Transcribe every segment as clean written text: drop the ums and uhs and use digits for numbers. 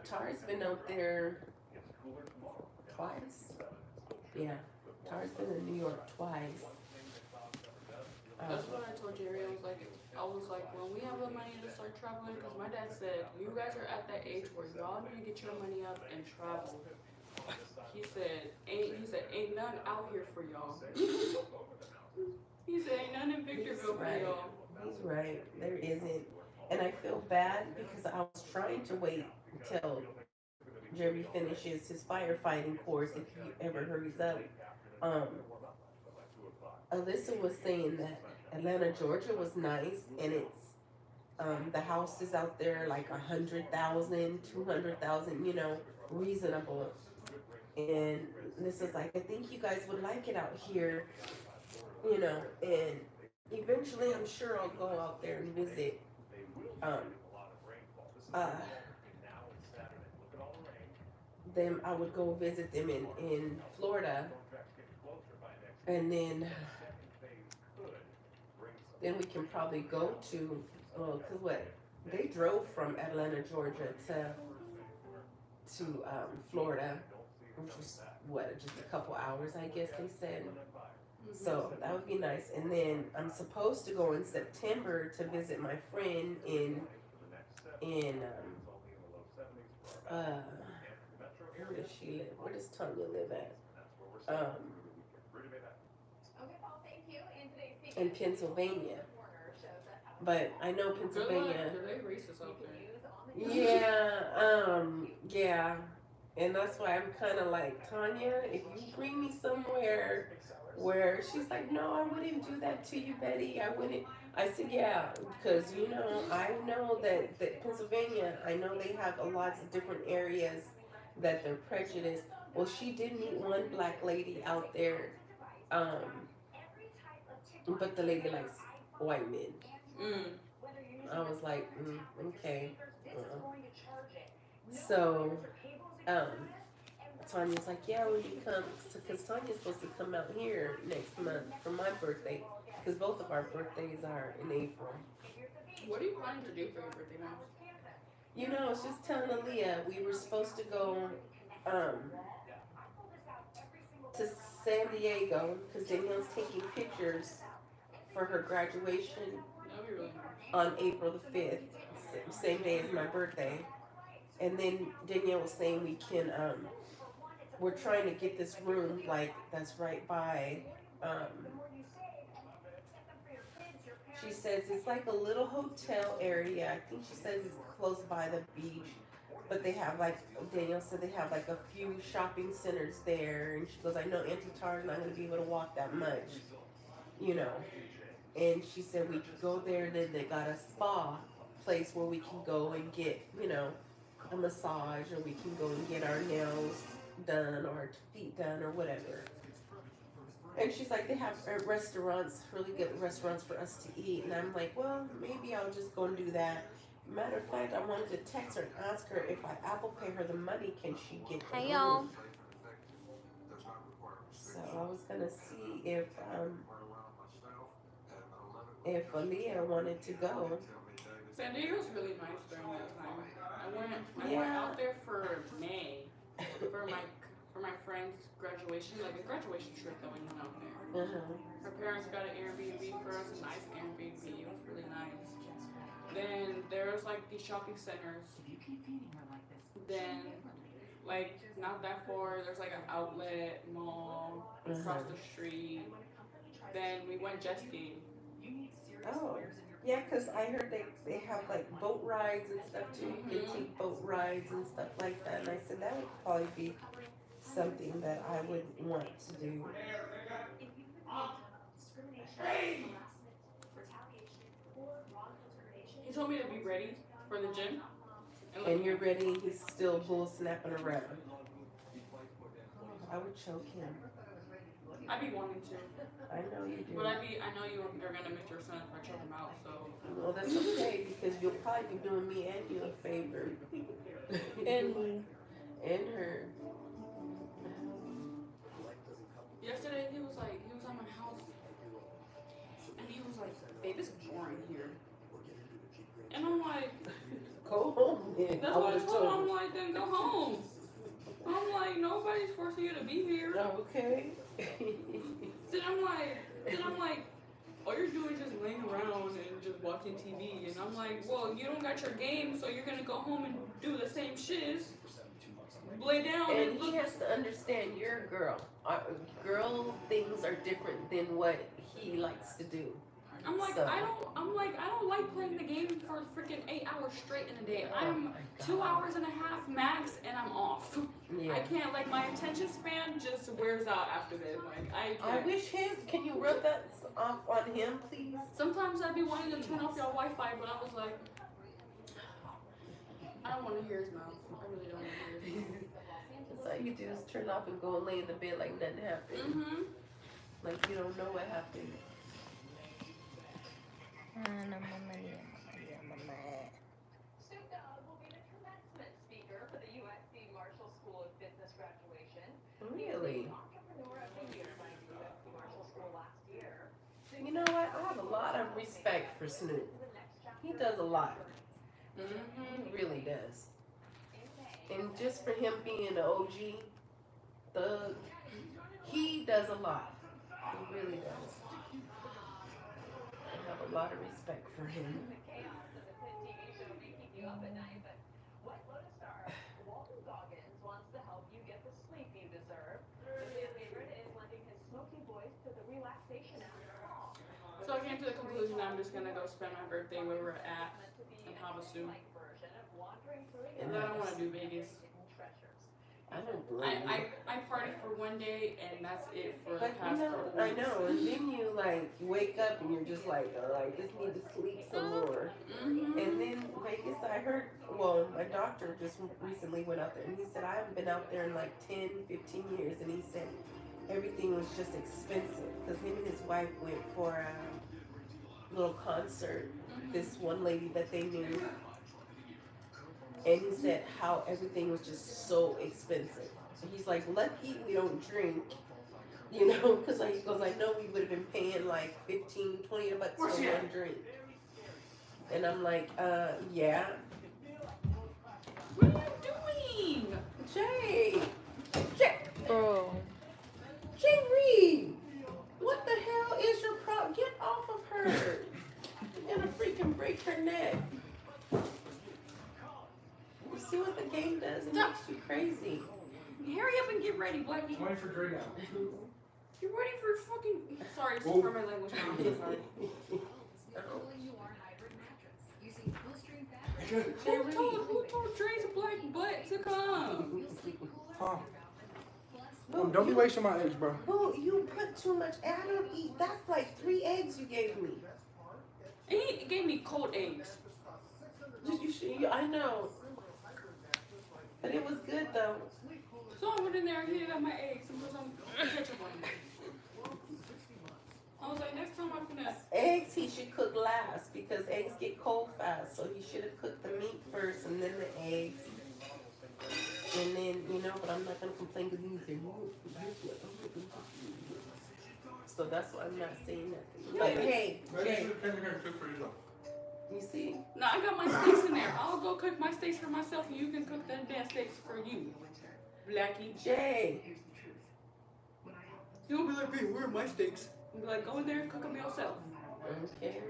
Tar's been out there twice. Yeah, Tar's been in New York twice. That's what I told Jerry. I was like, when we have the money to start traveling, because my dad said, you guys are at that age where y'all need to get your money up and travel. Ain't none out here for y'all. He said, ain't none in He's Victorville for right. y'all. He's right. There isn't. And I feel bad because I was trying to wait until Jerry finishes his firefighting course if he ever hurries up. Um, Alyssa was saying that Atlanta, Georgia was nice, and it's the house is out there like 100,000, 200,000, reasonable. And this is like, I think you guys would like it out here, and eventually I'm sure I'll go out there and visit um, uh, them. I would go visit them in Florida, and then we can probably go to, well, because what, they drove from Atlanta, Georgia to Florida, which was what, just a couple hours, I guess they said. So that would be nice. And then I'm supposed to go in September to visit my friend in where does she live? Where does Tanya live at? In Pennsylvania. But I know Pennsylvania. They're racist out there. Yeah. And that's why I'm kind of like, Tanya, if you bring me somewhere where she's like, no, I wouldn't do that to you, Betty. I wouldn't. I said, yeah, because, I know that Pennsylvania, I know they have a lots of different areas that they're prejudiced. Well, she did meet one black lady out there, um, but the lady likes white men. I was like, okay. So, um, Tanya's like, yeah, when you come, because Tanya's supposed to come out here next month for my birthday, because both of our birthdays are in April. What are you planning to do for your birthday, Mom? I was just telling Aaliyah we were supposed to go to San Diego because Danielle's taking pictures for her graduation That'd be really nice. on April the 5th, same day as my birthday. And then Danielle was saying we can, we're trying to get this room like that's right by, she says it's like a little hotel area. I think she says it's close by the beach. But they have like, Danielle said they have like a few shopping centers there. And she goes, I know Auntie Tar's not going to be able to walk that much, you know. And she said we could go there, and then they got a spa place where we can go and get, a massage, or we can go and get our nails done or feet done or whatever. And she's like, they have restaurants, really good restaurants for us to eat. And I'm like, well, maybe I'll just go and do that. Matter of fact, I wanted to text her and ask her if I Apple Pay her the money, can she get the Hey room? y'all. So I was gonna see if Aaliyah wanted to go. San Diego's really nice during that time. I went Yeah. out there for May for my friend's graduation, like a graduation trip that we went out there. Her parents got an Airbnb for us, a nice Airbnb. It was really nice. Then there's like these shopping centers. Then like not that far, there's like an outlet mall across the street. Then we went jet skiing. Oh, yeah, because I heard they have like boat rides and stuff too. You can take boat rides and stuff like that. And I said that would probably be something that I would want to do. He told me to be ready for the gym. And you're ready, he's still bull snapping around. I would choke him. I'd be wanting to. I know you do. But I know you are gonna make your son if I choke him out, so. Well, that's okay because you'll probably be doing me and you a favor. And me. And her. Yesterday he was at my house and he was like, babe, it's boring here. And I'm like, Go home then. That's what I told him. I'm like, then go home. I'm like, nobody's forcing you to be here. Okay. Then I'm like, all you're doing is just laying around and just watching TV. And I'm like, well, you don't got your game, so you're gonna go home and do the same shiz. Lay down and And look. he has to understand you're a girl. Girl things are different than what he likes to do. I'm like, So- I don't like playing the game for freaking 8 hours straight in a day. Oh I'm my 2 God. hours and a half max, and I'm off. Yeah. I can't, like, my attention span just wears out after this. Like, I I can't. wish his. Can you rub that off on him, please? Sometimes I'd be wanting to turn off your Wi-Fi, but I was like, I don't want to hear his mouth. I really don't want to hear his mouth. That's all you do is turn off and go and lay in the bed like nothing happened. Mm-hmm. Like you don't know what happened. Snoop Dogg will be the commencement speaker for the USC Marshall School of Business graduation. Really? He was Entrepreneur of the Year by the USC Marshall School last year. You know what? I have a lot of respect for Snoop. He does a lot. He really does. And just for him being an OG thug, he does a lot. He really does. I have a lot of respect for him. The chaos of the hit TV show may keep you up at night, but White Lotus star Walton Goggins wants to help you get the sleep you deserve. The fan favorite is lending his smoky voice to the relaxation app Calm. So I came to the conclusion I'm just gonna go spend my birthday where we're at in Havasu. Like version of wandering through And I don't want to do Vegas. hidden treasures. I don't blame you. I party for one day and that's it for the But past you know, couple I weeks. know, and then you like wake up and you're just like, oh, I just need to sleep some more. Mm-hmm. And then Vegas, I heard, well, my doctor just recently went out there and he said, I haven't been out there in like 10, 15 years. And he said everything was just expensive because him and his wife went for a little concert. This one lady that they knew. And he said how everything was just so expensive. He's like, lucky we don't drink, you know, because he goes, I know we would have been paying like 15, 20 bucks for Where's he one at? drink. And I'm like, yeah. What are you doing? Jay, Bro. Jay Reed, what the hell is your problem? Get off of her. You're gonna freaking break her neck. You see what the game does? It Stop. makes you crazy. Hurry up and get ready, Blackie. Waiting for Dre now. You're ready for fucking. Sorry, Oh. for my language. I'm so sorry. Who told Dre's black butt to come? Huh? Don't be wasting my eggs, bro. Oh, you put too much. I don't eat. That's like 3 eggs you gave me. And he gave me cold eggs. Did you see? I know. But it was good though. So I went in there and heated up my eggs and put some ketchup on them. I was like, next time I'm gonna. Eggs he should cook last because eggs get cold fast. So he should have cooked the meat first and then the eggs. And then, you know, but I'm not going to complain because he's there. So that's why I'm not saying nothing. But hey, Maybe you Jay, should have came here and cooked for you though. you see? No, I got my steaks in there. I'll go cook my steaks for myself and you can cook them damn steaks for you. Blackie. Jay, You'll be like, babe, where are my steaks? I'll be like, go in there and cook them yourself. okay.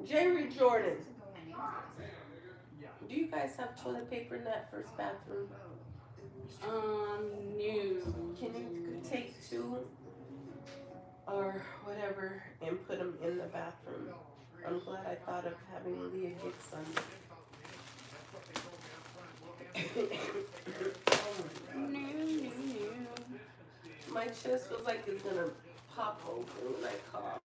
Jerry Jordan, do you guys have toilet paper in that first bathroom? No. Can you take 2 or whatever and put them in the bathroom? I'm glad I thought of having Leah get some. No. My chest feels like it's gonna pop open when I cough.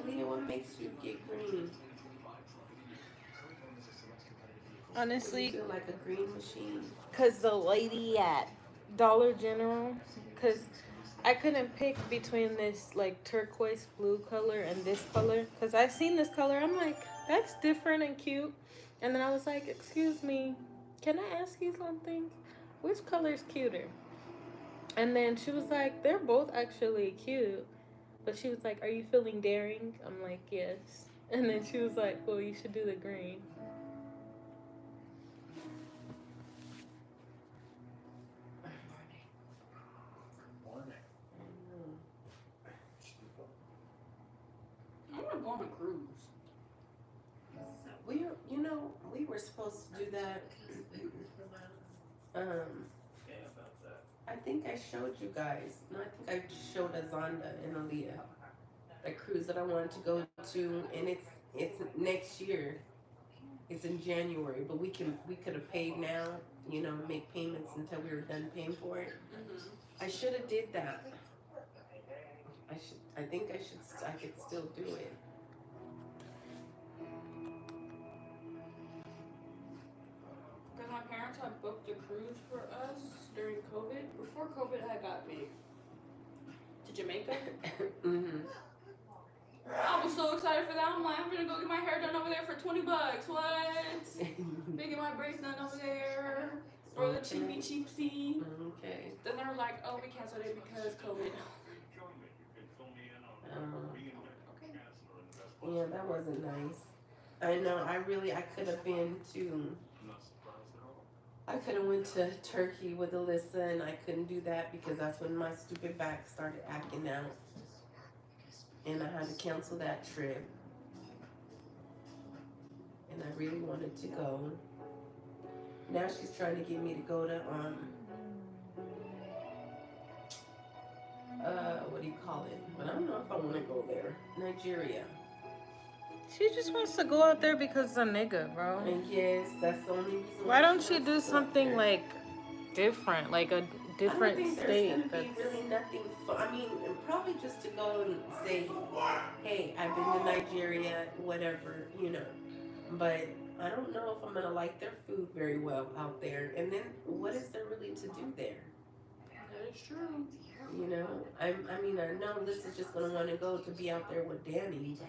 Leah, what makes you get green? You Honestly, feel like a green machine. because the lady at Dollar General, because I couldn't pick between this like turquoise blue color and this color, because I seen this color. I'm like, that's different and cute. And then I was like, excuse me, can I ask you something? Which color is cuter? And then she was like, they're both actually cute. But she was like, "Are you feeling daring?" I'm like, "Yes." And then she was like, "Well, you should do the green." I want to go on a cruise. We were supposed to do that. I think I showed you guys. No, I think I showed Azanda and Aaliyah a cruise that I wanted to go to, and it's next year. It's in January, but we could have paid now. Make payments until we were done paying for it. Mm-hmm. I should have did that. I think I could still do it. Because my parents had booked a cruise for us during COVID. Before COVID had got big. To Jamaica. Mm-hmm. I was so excited for that. I'm like, I'm gonna go get my hair done over there for $20. What? They get my braids done over there. Or the cheapy cheapsy. Okay. Then they were like, oh, we canceled it because COVID. Yeah, that wasn't nice. I know. I could have been to. I could have went to Turkey with Alyssa, and I couldn't do that because that's when my stupid back started acting out, and I had to cancel that trip. And I really wanted to go. Now she's trying to get me to go to what do you call it? But I don't know if I want to go there. Nigeria. She just wants to go out there because a nigga, bro. And yes, that's the only reason. Why don't she you do something like different, like a different I don't think state? There's gonna be really nothing fun. I mean, probably just to go and say, hey, I've been to Nigeria, whatever, But I don't know if I'm gonna like their food very well out there. And then what is there really to do there? That is true. I mean, I know this is just gonna want to go to be out there with Danny, but.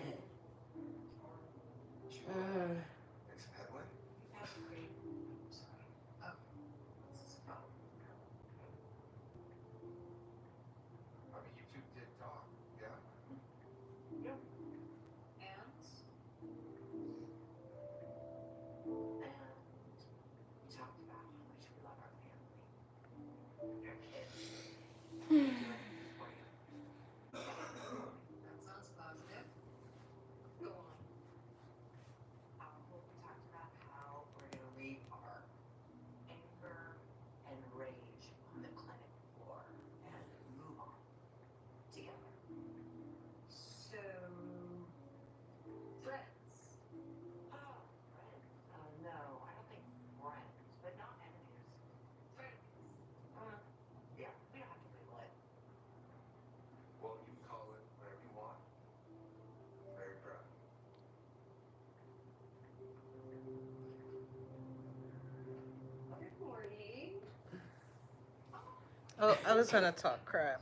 Oh, I was gonna talk crap.